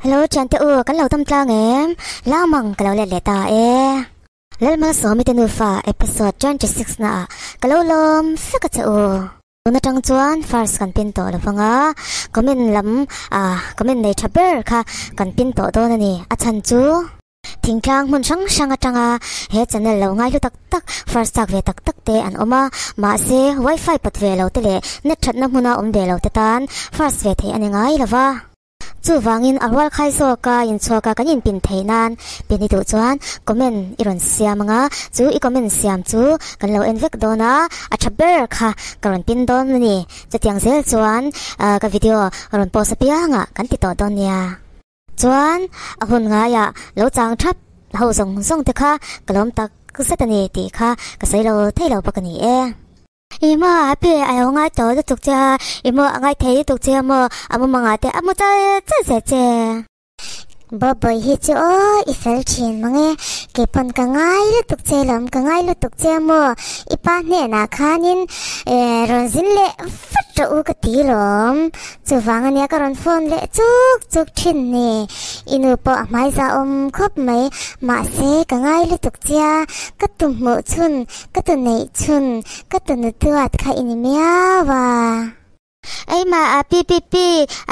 Hello chan te u kan lo tam tlang em la mang ka lo le le ta e lel ma so mi te nu fa episode 26 na ka lo lom sa ka cha u una tang chuan first kan pin to lo fanga comment nei thaber kha kan pin to do na ni a chan chu thing tlang mun sang sang atanga he channel lo ngai lu tak tak first tak ve tak tak te an oma ma se wifi pat ve lo te le net that na huna om de lo te tan first ve the ani ngai lawa chu wangin arwal khai so ka in choka kanin pin theinan pini tu chuan comment iron siamanga chu I comment siam chu kan lo envek dona a thaber kha karon pin don ni chatiang zel chuan ka video ron post pia nga kan ti to don ya chuan a hun nga ya lo chang thap ho song song te kha kalom tak setani ti kha ka sai lo thei lo pakani e ima ape ayo nga to de tuk cha imo ngai thei tuk cha mo amu manga te amu cha che bo boy hi chu I fel chin mange ke pon ka ngai lu tuk che lam ka ngai lu tuk che mo ipa ne na khanin ron zin le fat u ka ti lom chu wang ania ka ron phone le chuk thin ni inu po mai za khop mai ma se ka ngai lu tuk cha ka tum mo chun ka tu nei chun ka tu nu tuat kha ini mia wa ai ma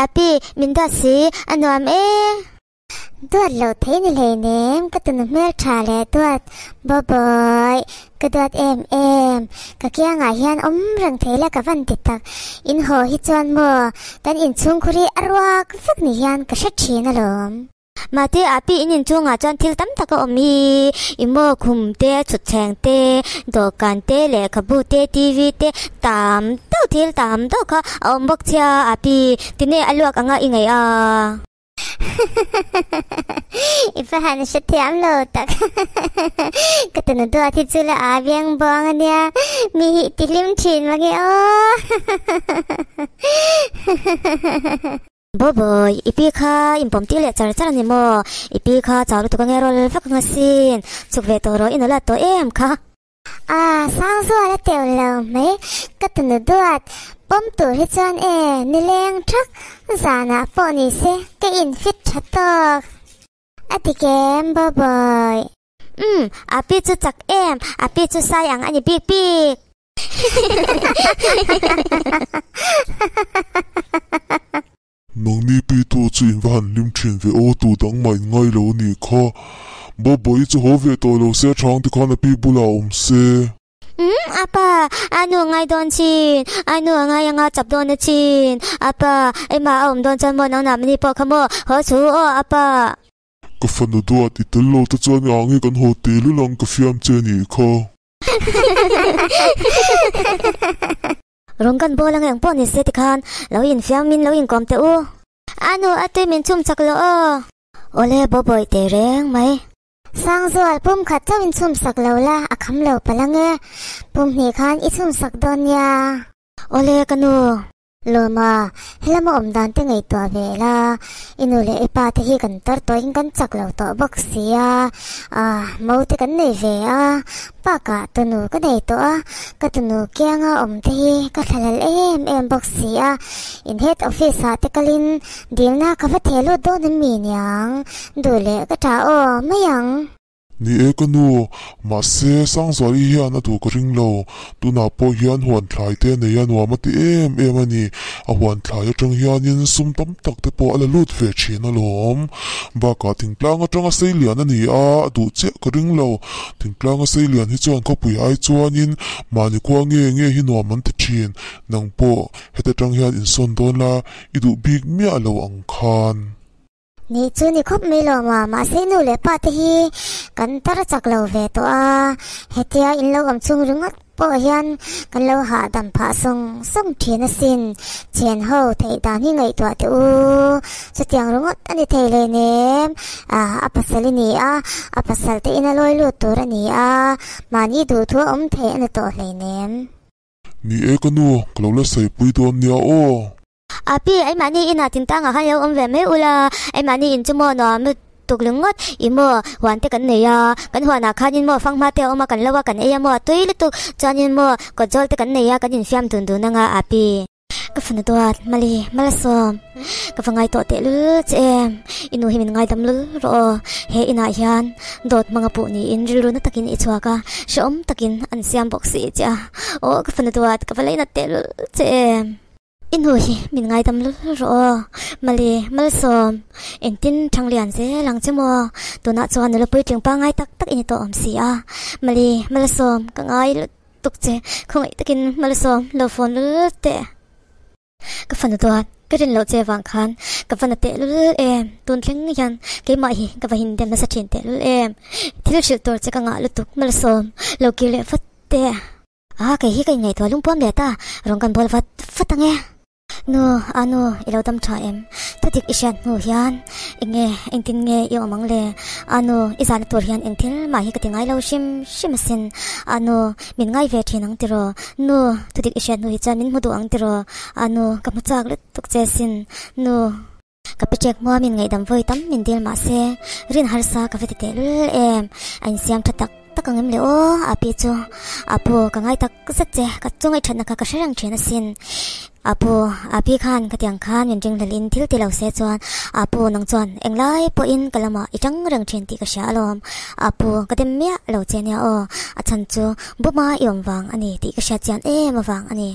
api minda si anuam e Tuat lo thấy ni lệ ném cái tuần mel trà lệ tuat bò bòi cái tuat em cái kia ngài hiền răng thế là cái văn tịt tắc in hồ hít chuan mò tan in chung kuri arwa cái phước ni hiền cái sát chi na lom mà te api in chung à chuan thil tam tak hi imo khum te chut cheng te dokan te le khabu te tv te tam to thil tam to kha bok cha api tine aluak anga ingai a Ipa han siya tiam lo tak Katano doa ti chula abiang bong niya Mihi tilim chin magi Boboy, ipi ka impom tili char ni mo Ipi ka charu tukang erol fak ngasin Chukve toro inola to em ka sang zo ala teo lo mai Katano doa Bom tu hi chuan nileng thak zana poni se ke in fit thatok atikem boy api chu chak em api chu sayang ani pik nang ni pi tu chu in van lim thin ve o tu dang mai ngai lo ni kha boy chu ho ve to lo se chang ti khana pi bula se apa anu ngai don chin anu ngai nga chap don chin apa ema don chan mo nang nam ni po khamo ho chu o apa ka fanu do ati tello ta chuan angi kan hotel lang ka fiam che ni kha rong kan bolang ang po ni se ti khan lo in fiam min lo in kom te u anu ate min chum chak lo o ole boy te reng mai sang zual pum khat chawin chum sak lo la akham lo palange pum ni khan I chum sak don ya ole kanu loma helama dan te ngai to vela inule epa te hi kan tar to in kan chak lo to boxia mo te kan nei ve pa ka tunu ka nei to ka tunu kyanga te hi ka thalal em boxia in head office te kalin dilna ka va thelo do na mi nyang dole ka ta o mayang ni kanu ma se sang zari hian atu ka ring lo tu na po hian huan thlai te nei anwa mati em ani a huan thlai atang hian in sum tam tak te po ala lut ve thin alom ba ka ting tlang atanga seilian ani du che ka ring lo ting tlang a seilian hi chuan ko pui ai chuan in mani kwa nge hi no man te thin nang po hete tang hian in son don la I du big mi alo ang khan ni chu ni khop mi lo ma se nu le pa te hi kan tar chak lo ve to hetia in lo am chung rungat po hian kan lo ha dam pha song thina sin chen ho thei dan hi ngai to te u chatiang rungat ani thei le nem apasali ni apasal te ina loi lu tur ani mani du thu thei ani to le nem ni kanu klo la sai pui don nia o api ai mani ina tintanga han yo ve me ula ai mani in chumo no mu tuklungot imo wan te kan neya kan huana khanin mo fangma te oma kan lawa kan eya mo toile tu chanin mo ko jol te kan neya kan in fiam tun du na nga api ka fana tuat mali malasom ka fangai to te lu chem inu himin ngai dam lu ro he ina hian dot manga pu ni in rilu na takin i chwaka shom takin an siam boxi cha o ka fana tuat ka falai na te lu chem inu hi min ngai dam lu ro mali malasom entin thanglian se lang chemo tuna chuan lu pui ting pa ngai tak tak ini to om si a mali malasom ka ngai tuk che khongai takin malasom lo phone lu te ka fana tuat ka rin lo che wang khan ka fana te lu em tun thleng yan ke ma hi ka vahin dem na sa thin te lu em thil shil tor che ka nga lu tuk malasom lo ki le fat te a ke hi kai ngai to lung pom le ta rong kan bol fat ange no anu ilo dam tha em tatik ishan no hian inge engtin nge yo amang le anu izan tor hian engthil ma hi ka tingai lo shim sin anu min ngai ve thinang tiro no tatik ishan no hi cha min mudu ang tiro anu ka muchak lut tuk che sin no ka pechek mo min ngai dam voi tam min dil ma se rin har sa ka veti te lul em an siam thatak takangem le o api chu apo ka ngai tak sat che ka chungai thana ka sharang thena sin apo api khan ka tiang khan min jing lalin thil ti lo se chuan apo nang chuan englai po in kalama itang rang thin ti ka sha alom apo ka dem mia lo che nia o achan chu buma yom wang ani ti ka sha chian e ma wang ani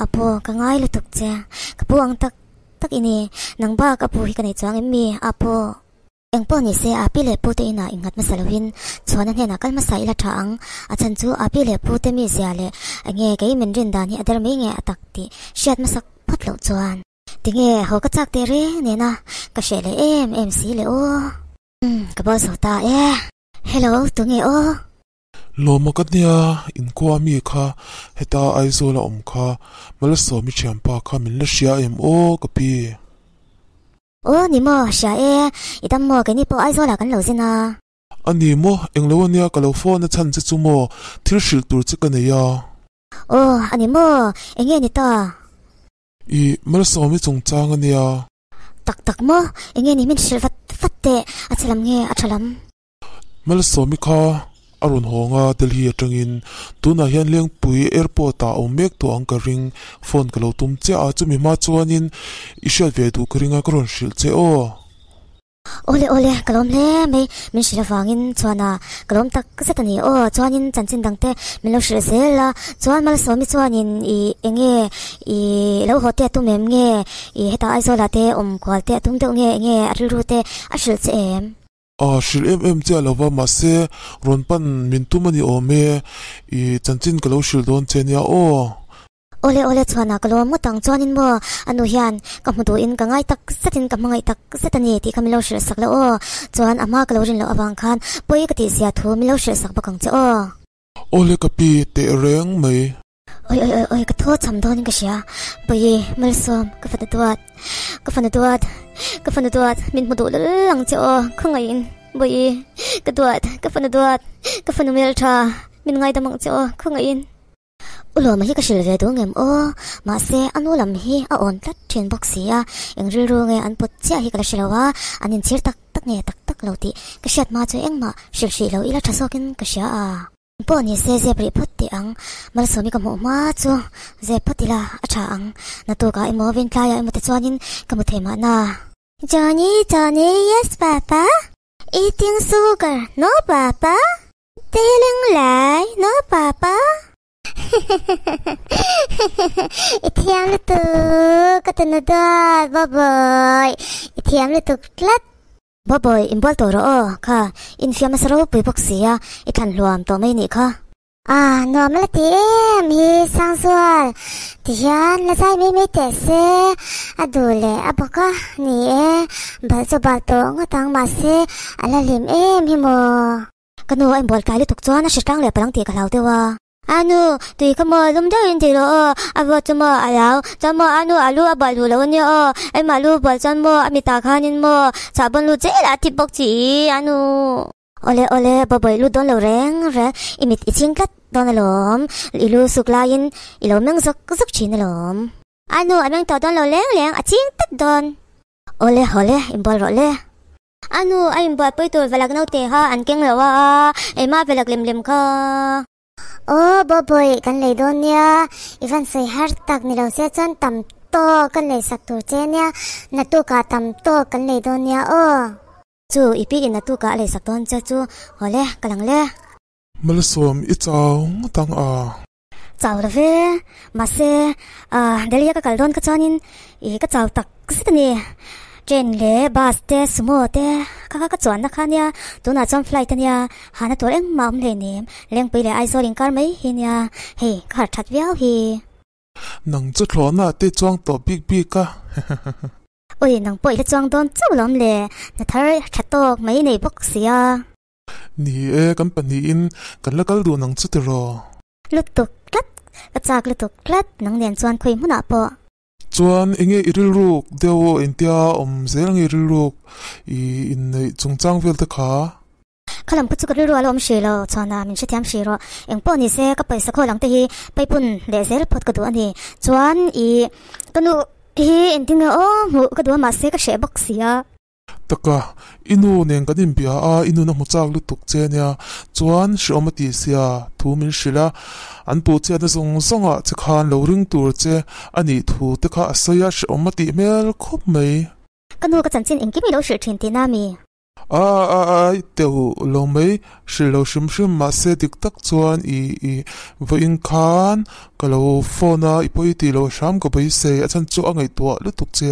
apo ka ngai lu tuk che ka puang tak ini nang ba ka pu hi ka nei chuang em mi apo engpo ni se api le pu te ina ingat masalawin chuan an hena kal masai la thaang achan chu api le pu te mi zia le ange ke min rin dan hi adar me nge atak ti shiat masak phat lo chuan tinge ho ka chak te re ne na ka shele em si le o ka ba so ta e hello tu nge o lo makatnia in kwa mi kha heta aizola om kha malaso mi champa kha min la shia em o kapi o ni mo sha e idam mo ke ni po aizola kan lo zina ani mo englo nia ka lo phone na chan che chu mo thil shil tur che ka ne ya o ani mo enge ni ta I malaso mi chung chang ania tak mo enge ni min shil fat te achalam nge achalam malaso mi kha arun honga delhi atangin tuna hian leng pui airport a omek to angka ring phone ka lo tum che a chumi ma chuanin ishat ve du kringa kron shil che o ole kalom le me min shila wangin chuana kalom tak satani o chuanin chanchin dangte min lo shil zela chuan mal somi chuanin I enge I lo hote tu mem nge I heta aizola te kwalte tum te nge ariru te a shil che em shil em che alawa ma se ronpan min tumani o me I chanchin ka lo shil don che nia o ole chuana kalom mutang chuanin mo anu hian ka hmudu in ka ngai tak satin ka mangai tak satani ti ka milo shil sakla o chuan ama ka lo rin lo awang khan poi ka ti sia thu milo shil sak bakang che o ole kapi te reng mai oi ka tho cham don ka sia poi malsom ka fana duat min hmudu lang che o khongai in boi ka fana mel tha min ngai damang che o khongai in ulo ma hi ka shil ve du ngem o ma se anu lam hi a on tlat thin boxi a engri ru nge an pot cha hi ka shilawa anin chir tak nge tak lo ti ka shat ma chu engma shil lo ila thasokin ka sha a po ni se bri phot ti ang mal somi ka mo ma chu ze patila a tha ang na to ka emo vin tla ya emo te chuanin ka mu thema na Johnny yes papa eating sugar no papa telling lie no papa Ithiam lu tu katanadad baboy Ithiam lu tu tlat baboy imbol to ro kha infiam saro pui boxia ithan luam to mai ni kha no malati mi sangsual tian la sai mi te se adule aboka ni balso balto ngatang ma se alalim hi mo kanu imbol kai lu tuk chuan a shitang le palang ti ka lau dewa anu tui kamo lumda intiro abo chamo alaw chamo anu alu abalu lawni ai malu bal chanmo amita khanin mo sabon lu chela tipok chi anu ole baboy lu don lo reng re imit ichingkat don alom ilu suklain ilomeng zok chinalom anu ameng to don lo leng aching tat don ole imbol role anu ai imbol poi tur velak no te ha ankeng lawa ai ma velak lim kha bố bồi kan lấy đồn nha Ivan say har tak ni lo se chan tam to kan lấy sak tur che nha na tu ka tam to kan lấy đồn nha chu ipi in na tu ka lấy sak ton cha chu hole kalang le mal som I chau tang chau la ve ma se delia ka kal don ka chanin I ka chau tak sitani train le bus te sumo te ka chuan na khania tuna chom flight ania hana tur eng mam le nim leng pui le ai so ring kar mai hinia he khar that viau hi nang chu thlona te chuang to big ka oi nang poi le chuang don chu lom le na thar thatok mai nei bok sia ni company in kan lakal du nang chu te ro lutuk klat ka chak lutuk klat nang nen chuan khoi huna po chuan enge iril ruk dewo intia zelng iril ruk in nei chungchang vel te kha khalam pu chu ka ru alom shilo chana min she thiam shiro eng po ni se ka paisa kho lang te hi paipun le zel phot ka du ani chuan kanu hi endinga mu ka du ma se ka she box sia taka inu neng kanin bia inu na muchak lutuk che nia chuan shomati sia thu min shila an pu che na songa chekhan lo ring tur che ani thu te kha asaya shomati mel khop mai kanu ka chanchin engki mi lo shi thin ti na mi teu lo mai shilo shim ma se dik tak chuan vo in khan ka lo phone ipoi ti lo sham ko bai se achan chu angai to lutuk che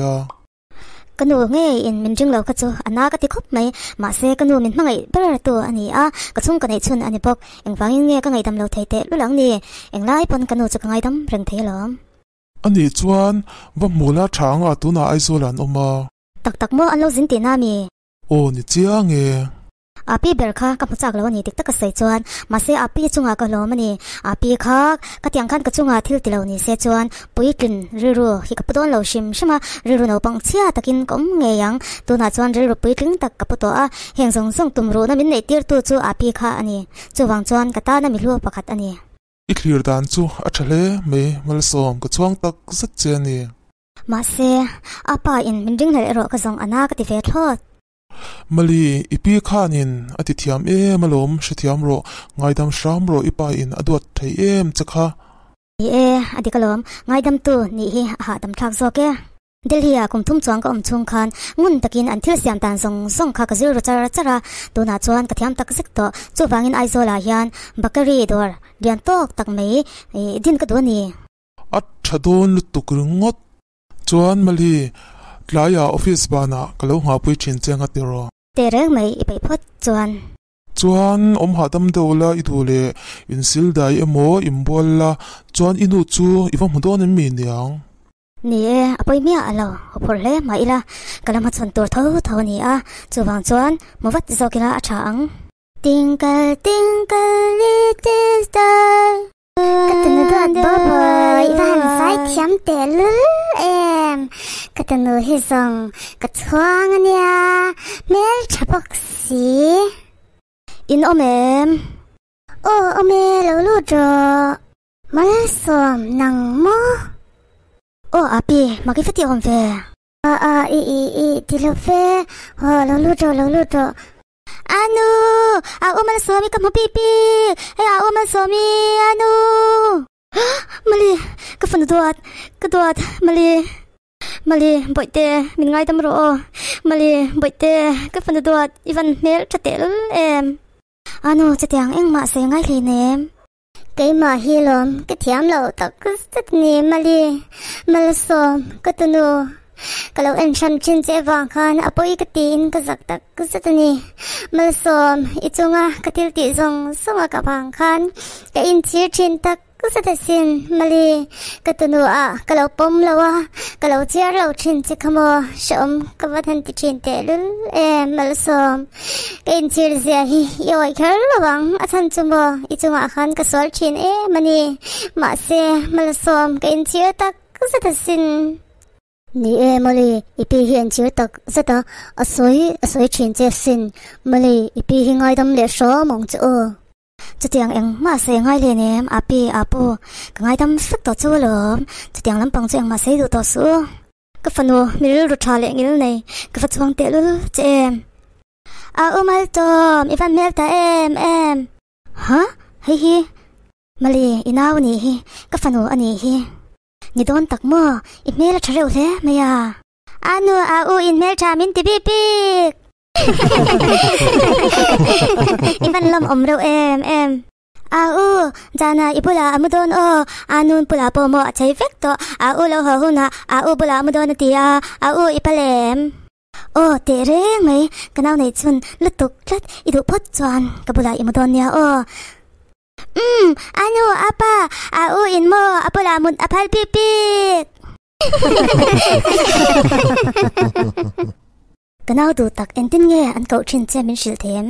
kanu nge in min jing lo ka chu ana ka ti khop mai ma se kanu min mangai ber tu ani ka chung ka nei chun ani bok eng wangin nge ka ngai dam lo thei te lu lang ni eng lai pon kanu chu ka ngai dam reng thei lom ani chuan va mula thanga tu na aizolan oma tak mo an lo zin ti na mi ni chia nge api ber kha ka muchak lo ni tik tak ka sei chuan ma se api chunga ka lo mani api kha ka tiang khan ka chunga thil ti lo ni se chuan puitlin riru hi ka pudon lo shim shima riru no pang chia takin kom nge yang tu na chuan riru puitlin tak ka puto heng song tum ru na min nei tir tu chu api kha ani chu wang chuan ka ta na mi lu pakhat ani I clear dan chu a thale me mal som ka chuang tak zat che ni ma se apa in min ring le ro ka zong ana ka ti ve thot mali ipi khanin ati thiam malom shethiam ro ngaidam sham ro ipa in adot thei chakha adikalom ngaidam tu ni hi ha dam thak zo ke delhia kum thum chuang ka chung khan ngun takin an thil siam tan song kha ka zir ro chara tu na chuan ka thiam tak zik to chu wangin aizola hian bakari dor lian tok tak mai din ka do ni at thadon lutuk ringot chuan mali tlaya office bana kalo nga pui chin chenga tero tereng mai ipai phot chuan hadam dola idule insil dai emo imbolla chuan inu chu iwa mudon mi niang ni apoi mia alo opole maila kalama chon tur tho ni chuwang chuan mowat zokila athang tinkle little star katanu bobo ivan sai thiam te lul katanu hi song ka chuang ania mel chapok si in omem lo lu jo mal som nang mo api maki fati om ve ti lo ve lo lu jo anu omal somi ka mo pipi omal somi anu mali ka fanu duat mali boite min ngai tam ro mali boite ka fanu duat ivan mel chatel anu chatiang eng ma se ngai le nem cái mà hi lom cái thiam lo tak sat ni mali mal som ka tunu kalau en sham chin che wang khan apoi ka tin ka zak tak ka sat ni mal som ichunga ka til ti zong songa ka bang khan ka in chi chin tak Satasin mali katunu kalau pom lawa kalau chiar lo chin chi khamo shom kavathan ti chin te lul malsom kain chir zia hi yoi khar lawang athan chumo ichunga khan ka sol chin mani ma se malsom kain chir tak satasin ni mali ipi hian chir tak zata asoi chin che sin mali ipi hingai dam le sho mong chu chutiang eng ma se ngai le nem api apo ngai dam sak to chu lom chutiang lampang chu eng ma se du to su ka fanu miril ru tha le ngil nei ka fa chuang te lul chem umal tom ivan mel ta em ha hi Mali inaw ni hi kafanu ani hi ni don tak mo email thareu hle maya anu au email chamin tibipik iban lom omro em au jana ipula amudon o anun pula pomo achai vekto au lo ho huna au pula amudon tia au ipalem o tere mai kanau nei chun lutuk tlat idu phot chuan kabula imudon nia o anu apa au inmo apula mud apal pipik kanau du tak entin nge an kau thin che min shil them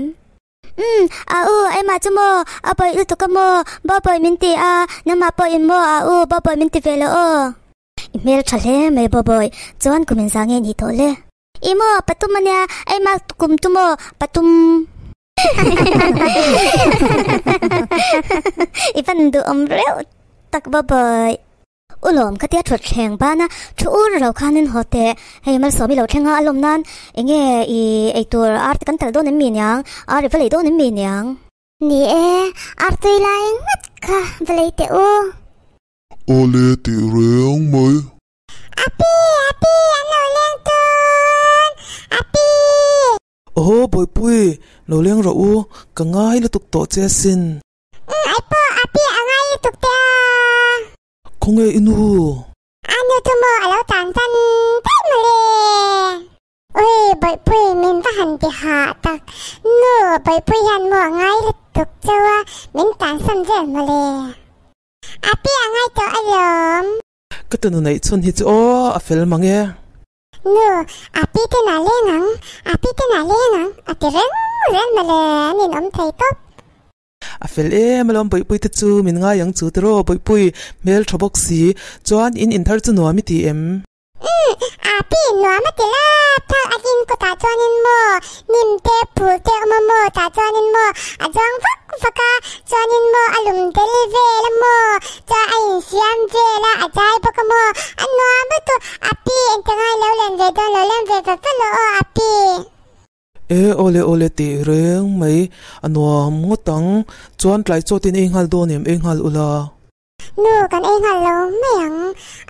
au ai ma chumo apai lu to kamo ba pai min ti a nama po in mo au ba pai min ti velo o email thale me ba boy chuan kumin sange ni to le imo patum ania ai ma kum tumo patum ipan du omreu tak ba boy ulom khatia thot thleng bana thur ro khanin hote hei mal somi lo thenga alom nan enge I eitur art kan tal don mi nyang ari vele don mi nyang ni artui lai ngat ka vele te o ole ti reong mai api ano leng ton api oh boy pui lo leng ro u ka ngai lu tuk to che sin ai po api angai lu tuk te không nghe inu anu tu mo alo tan tan male oi boy pui min ta han ti ha tak no boy pui han mo ngai lu tuk chawa min tan san je male api angai to alom cái tụi này xuân hít o à phèn mang nghe no api te na lengang atiren male nin om thei top à phèn malom boy pui te chu min nga yang chu tero boy pui mail thobok si chuan in thar chu no mi ti em api no ma ti la tha akin ko ta chuanin mo nim te pu te mo ta chuanin mo ajang faka chuanin mo alum tel ve la mo cha ai siam ve la ajai bok mo anno ma tu api entangai lo len ve fa lo api ole ti reng mai anuam ngotang chuan tlai chotin enghal do nem enghal ula nu kan enghal lo meyang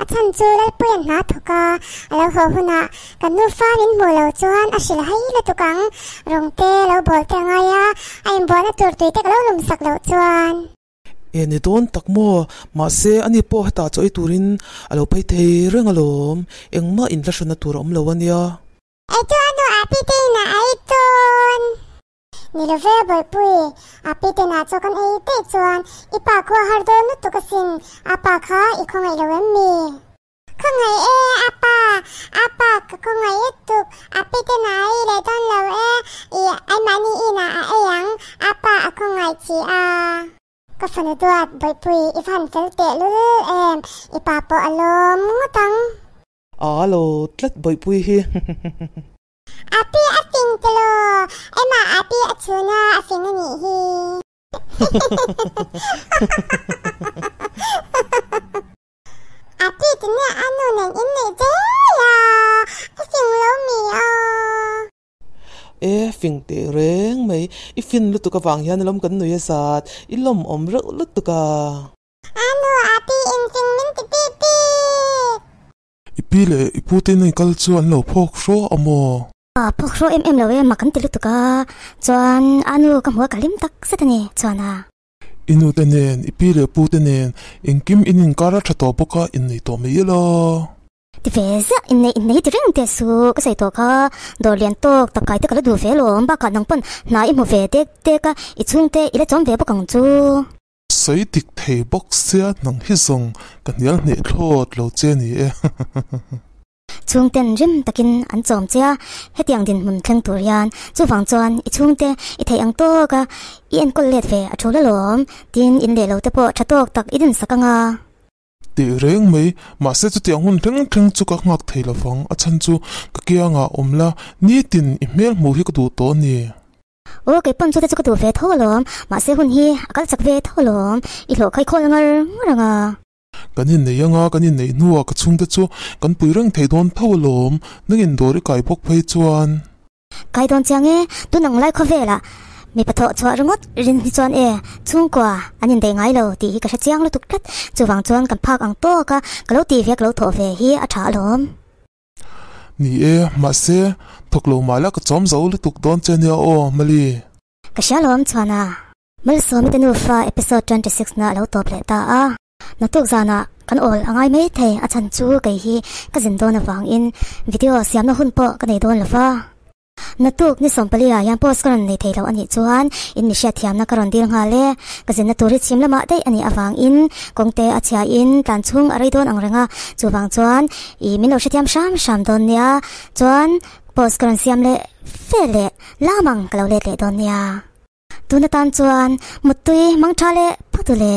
achan chu la puyan na thoka alo ho huna kan nu fa min mo lo chuan asil hai la tukang rong te lo bol te ngaya aim bona tur tui te lo lum sak lo chuan ni don tak mo ma se ani po hata choi turin alo pai thei reng alom engma in la shona tur om lo ania Ito ano apite na aiton. Nilove boy pui apite na chokan ite chuan ipa kho hardo nu to kasin apa kha ikhongai lawem mi. Khongai apa khongai tu apite na ai le don lo I ai mani ina a yang apa khongai chi a. Ka fanu duat boy pui ifan felte lu ipa po alom ngutang. alo tlat boy pui hi api ating telo ema api achuna afing ni hi api tnya anu nang inni je ya afing lo mi phing te reng mai ifin lu tu ka wang hian lom kan nuya sat ilom om ro lu tu ka anu api in fing min ti pi ipile ipute nei kal chuan lo phok ro amo phok ro em lo makan tilu tuka chuan anu ka hwa kalim tak satani chuana inu tenen ipile putenen ingkim inin kara thato poka in nei to melo ti veza in nei tireng te su ka sai to ka dorlian tok takai te kala du velo ba ka nang pon na I mu ve te ka I chung te ila chom ve bokang chu sai tik thei box sia nang hi song kan yal ne thlot lo che ni chung ten rim takin an chom chia hetiang din mun thleng turian chu wang chuan I chung te I thei ang to ka I en kol let ve a thola lom tin in le lo te po thatok tak idin sakanga ti reng mai ma se chu tiang hun theng chu ka ngak thei la wang a chan chu ka kianga omla ni tin I mel mu hi ka du to ni o ke pon chu te chu ka du ve tholom ma se hun hi akal chak ve tholom I lo khai khol ngar ngaranga kanin nei anga kanin nei nuwa ka chung te chu kan puirang thei don tholom nangin dori kai bok phei chuan kai don change tu nang lai kho vela mi patho chwa rungot rin hi chuan chung kwa anin de ngai lo ti ka chiang lu tuk tat chuwang chuan kan phak ang to ka kalo ti vek lo tho ve hi a tha lom ni ma se thoklo mala ka chom zo lu tuk don chen ya o mali ka shalom chwana mal so mi tenu fa episode 26 na lo to ple ta a na tuk zana kan ol angai mai the a chan chu kai hi ka jin don awang in video siam na hun po ka nei don lawa natuk ni sompalia yan post karon nei theilo ani chuan in mi sha thiam na karon dir nga le kazin na turi chim lama dei ani awang in kongte achia in tan chung arai don angrenga chuwang chuan I mino shathiam sham don nia chuan post karon siam le fele lamang kalo le don nia tuna tan chuan mutui mangthale patule